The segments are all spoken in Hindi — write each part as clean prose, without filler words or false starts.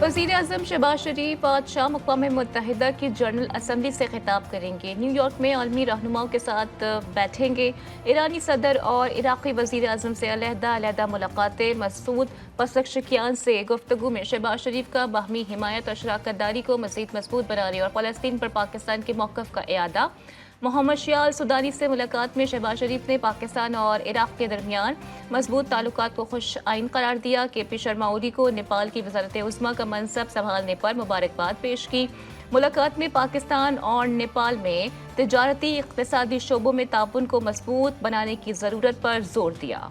वज़ीर आज़म शहबाज शरीफ आज शाम अक़वाम मुत्तहिदा की जनरल असम्बली से खिताब करेंगे। न्यूयॉर्क में आलमी रहनुमाओं के साथ बैठेंगे। ईरानी सदर और इराक़ी वज़ीर आज़म से अलहदा मुलाकातें। मसूद पज़ेश्कियान से गुफ्तगू में शहबाज शरीफ का बाहमी हिमायत और शराकत दारी को मज़ीद मज़बूत बनाने और फ़लस्तीन पर पाकिस्तान के मौक़िफ़ का इआदा। मोहम्मद शियाल सुदानी से मुलाकात में शहबाज शरीफ ने पाकिस्तान और इराक़ के दरमियान मजबूत ताल्लुकात को खुश आइन करार दिया। KP शर्मा ओली को नेपाल की वज़ारत उज़्मा का मनसब संभालने पर मुबारकबाद पेश की। मुलाकात में पाकिस्तान और नेपाल में तिजारती इक़्तिसादी शोबों में ताउन को मजबूत बनाने की ज़रूरत पर जोर दिया।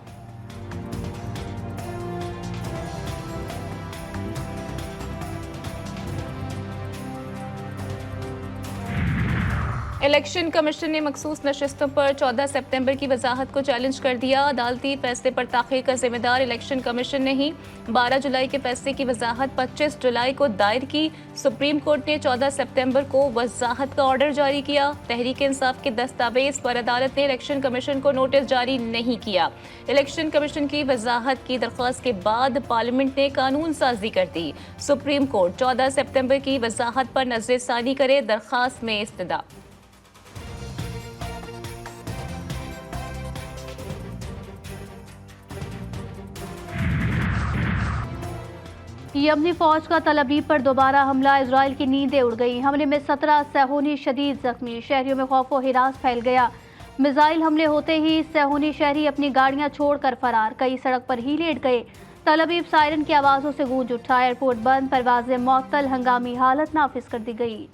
इलेक्शन कमीशन ने मखसूस नशस्तों पर 14 सितंबर की वजाहत को चैलेंज कर दिया। अदालती फैसले पर ताख़ीर का जिम्मेदार इलेक्शन कमीशन नहीं। 12 जुलाई के फैसले की वजाहत 25 जुलाई को दायर की। सुप्रीम कोर्ट ने 14 सितंबर को वजाहत का ऑर्डर जारी किया। तहरीक इंसाफ के दस्तावेज पर अदालत ने इलेक्शन कमीशन को नोटिस जारी नहीं किया। इलेक्शन कमीशन की वजाहत की दरख्वास्त के बाद पार्लियामेंट ने कानून साजी कर दी। सुप्रीम कोर्ट 14 सितंबर की वजाहत पर नज़रसानी करे, दरख्वास्त में इस्तदा। यमनी फौज का तल अबीब पर दोबारा हमला। इजराइल की नींदें उड़ गई। हमले में 17 सेहूनी शदीद जख्मी। शहरियों में खौफ व हिरास फैल गया। मिसाइल हमले होते ही सेहूनी शहरी अपनी गाड़ियां छोड़कर फरार। कई सड़क पर ही लेट गए। तल अबीब सायरन की आवाज़ों से गूंज उठा। एयरपोर्ट बंद, परवाजें मुअत्तल, हंगामी हालत नाफिज कर दी गई।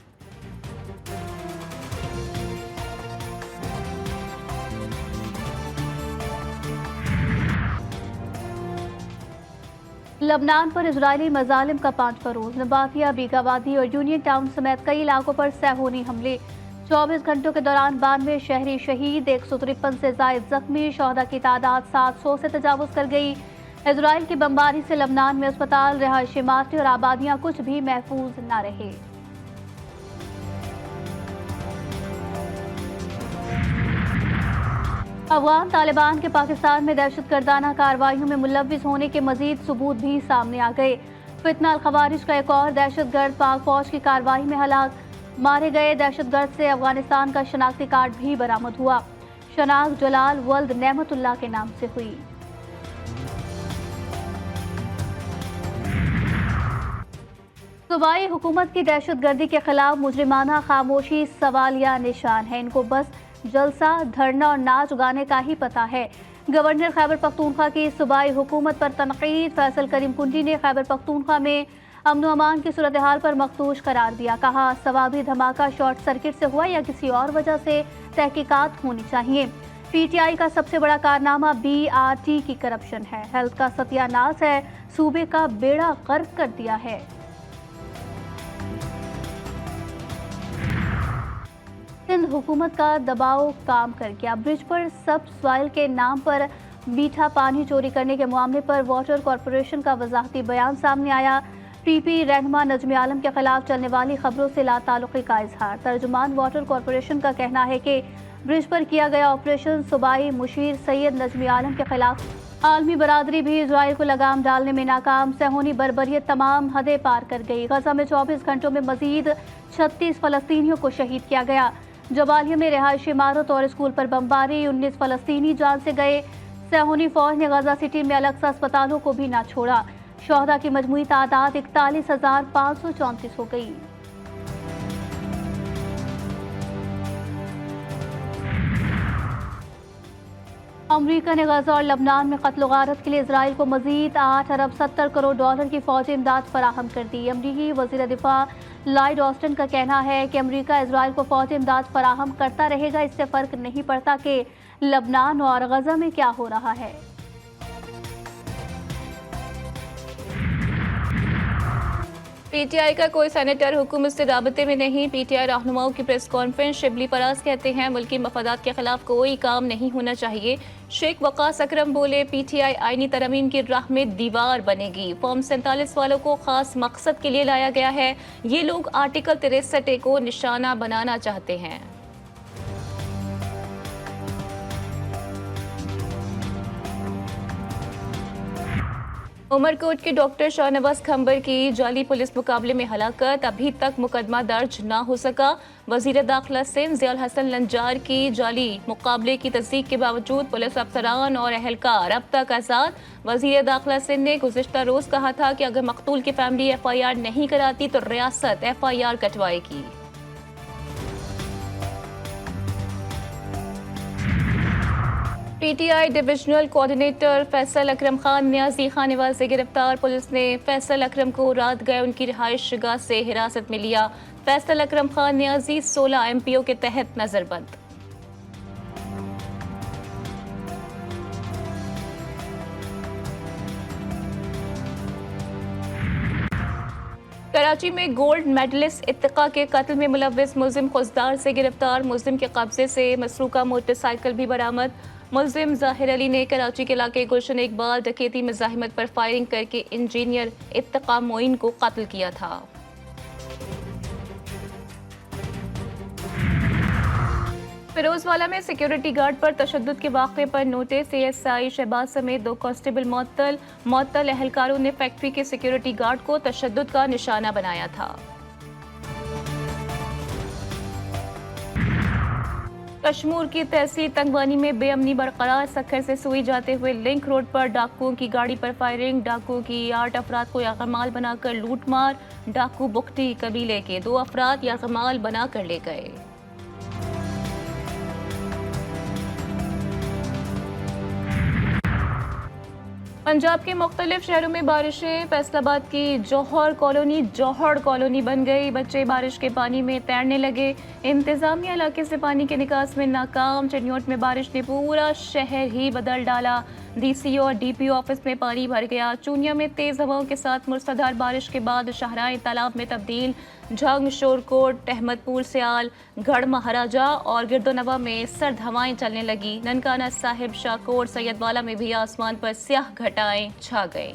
लबनान पर इजरायली मजालिम का 5वां रोज। नबातिया, बीगावादी और यूनियन टाउन समेत कई इलाकों पर सेहूनी हमले। 24 घंटों के दौरान 92 शहरी शहीद, 153 से जायद जख्मी। शहदा की तादाद 700 से तजावुज कर गई। इजराइल की बमबारी से लबनान में अस्पताल, रिहायशी इमारतें और आबादियां कुछ भी महफूज न रहे। अफगान तालिबान के पाकिस्तान में दहशतगर्दाना कार्रवाइयों में मुलव्विस होने के मजीद सबूत भी सामने आ गए। फितना अल खवारिज का एक और दहशतगर्द पाक फौज की कार्रवाई में हलाक। मारे गए दहशतगर्द से अफगानिस्तान का शनाख्ती कार्ड भी बरामद हुआ। शनाख्त जलाल वल्द नेमतुल्लाह के नाम से हुई। सूबाई हुकूमत की दहशतगर्दी के खिलाफ मुजरिमाना खामोशी सवालिया निशान है। इनको बस जलसा, धरना और नाच गाने का ही पता है। गवर्नर खैबर पख्तूनख्वा की सूबाई हुकूमत पर तनकीद। फैसल करीम कुंडी ने खैबर पख्तूनख्वा में अमन अमान की सूरत हाल पर मखदूश करार दिया। कहा, सवाबी धमाका शॉर्ट सर्किट से हुआ या किसी और वजह से तहकीकात होनी चाहिए। PTI का सबसे बड़ा कारनामा BRT की करप्शन है। हेल्थ का सत्यानाश है। सूबे का बेड़ा गर्क कर दिया है। सिंध हुकूमत का दबाव काम कर गया। ब्रिज पर सब सॉइल के नाम पर मीठा पानी चोरी करने के मामले पर वाटर कॉरपोरेशन का वजाहती बयान सामने आया। PP रहनुमा नजमी आलम के खिलाफ चलने वाली खबरों से लाताल्लुकी का इजहार। तर्जुमान वाटर कॉरपोरेशन का कहना है कि ब्रिज पर किया गया ऑपरेशन सूबाई मुशीर सैयद नजमी आलम के खिलाफ। आलमी बरादरी भी इजराइल को लगाम डालने में नाकाम। सेहूनी बर्बरियत तमाम हदें पार कर गई। गजा में 24 घंटों में मजीद 36 फलस्तीनियों को शहीद किया गया। जबालिया में रिहायशी इमारत और स्कूल पर बमबारी, 19 फलस्तीनी जान से गए। सेहूनी फौज ने गजा सिटी में अलग से अस्पतालों को भी ना छोड़ा। शहदा की मजमूई तादाद 41,534 हो गई। अमरीका ने गजा और लबनान में कत्ल गारत के लिए इजराइल को मजीद 8 अरब 70 करोड़ डॉलर की फौजी इमदाद फराहम कर दी। अमरीकी वजीर दिफा लॉयड ऑस्टिन का कहना है कि अमरीका इजराइल को फौजी इमदाद फराहम करता रहेगा। इससे फर्क नहीं पड़ता कि लबनान और गजा में क्या हो रहा है। PTI का कोई सेनेटर हुकूमत से राबते में नहीं। PTI रहनुमाओं की प्रेस कॉन्फ्रेंस। शिबली फराज कहते हैं मुल्की मफादात के खिलाफ कोई काम नहीं होना चाहिए। शेख वकास अकरम बोले, PTI आईनी तरमीम की राह में दीवार बनेगी। फॉर्म 47 वालों को खास मकसद के लिए लाया गया है। ये लोग आर्टिकल 63 को निशाना बनाना चाहते हैं। उमरकोट के डॉक्टर शाहनवाज खंबर की जाली पुलिस मुकाबले में हलाकत, अभी तक मुकदमा दर्ज न हो सका। वजीर दाखिला सिंध ज़ियाउल हसन लंजार की जाली मुकाबले की तस्दीक के बावजूद पुलिस अफसरान और अहलकार अब तक आज़ाद। वजीर दाखिला सिंध ने गुज़िश्ता रोज़ कहा था कि अगर मकतूल की फैमिली FIR नहीं कराती तो रियासत FIR कटवाएगी। PTI divisional coordinator Faisal Akram Khan Niazi Khanewal से गिरफ्तार। पुलिस ने फैसल अकरम को रात गए उनकी रिहाइश गाह से हिरासत में लिया। फैसल अकरम खान न्याजी 16 MPO के तहत नजरबंद। कराची में गोल्ड मेडलिस्ट इत्तिका के कत्ल में मुलव्विस मुलजिम खुजदार से गिरफ्तार। मुलजिम के कब्जे से मसरूका मोटरसाइकिल भी बरामद। मुलजिम जाहिर अली ने कराची के इलाके गुलशन इकबाल डकैती मज़ाहिमत पर फायरिंग करके इंजीनियर इत्तिका मोइन को कत्ल किया था। फिरोजवाला में सिक्योरिटी गार्ड पर तशद्दुद के वाक़े पर नोटिस। ASI शहबाज समेत 2 कांस्टेबल मुअत्तल एहलकारों ने फैक्ट्री के सिक्योरिटी गार्ड को तशद्दुद का निशाना बनाया था। कश्मीर की तहसील तंगवानी में बेअमनी बरकरार। सक्खर से सुई जाते हुए लिंक रोड पर डाकुओं की गाड़ी पर फायरिंग। डाकुओं की 8 अफराद को यारगमाल बनाकर लूट मार। डाकू बुख्ती कबीले के 2 अफराद यारगमाल बनाकर ले गए। पंजाब के मुख्तलिफ शहरों में बारिशें। फैसलाबाद की जौहर कॉलोनी बन गई। बच्चे बारिश के पानी में तैरने लगे। इंतजामिया इलाके से पानी के निकास में नाकाम। चिन्योट में बारिश ने पूरा शहर ही बदल डाला। DCO और DPO ऑफिस में पानी भर गया। चूनिया में तेज हवाओं के साथ मूसलाधार बारिश के बाद शाहराएं तालाब में तब्दील। झंग, शोरकोट, अहमदपुर, सियाल, गढ़ महाराजा और गिरदोनवा में सर्द हवाएं चलने लगी। ननकाना साहिब, शाकोर, सैयदवाला में भी आसमान पर स्याह घटाएं छा गईं।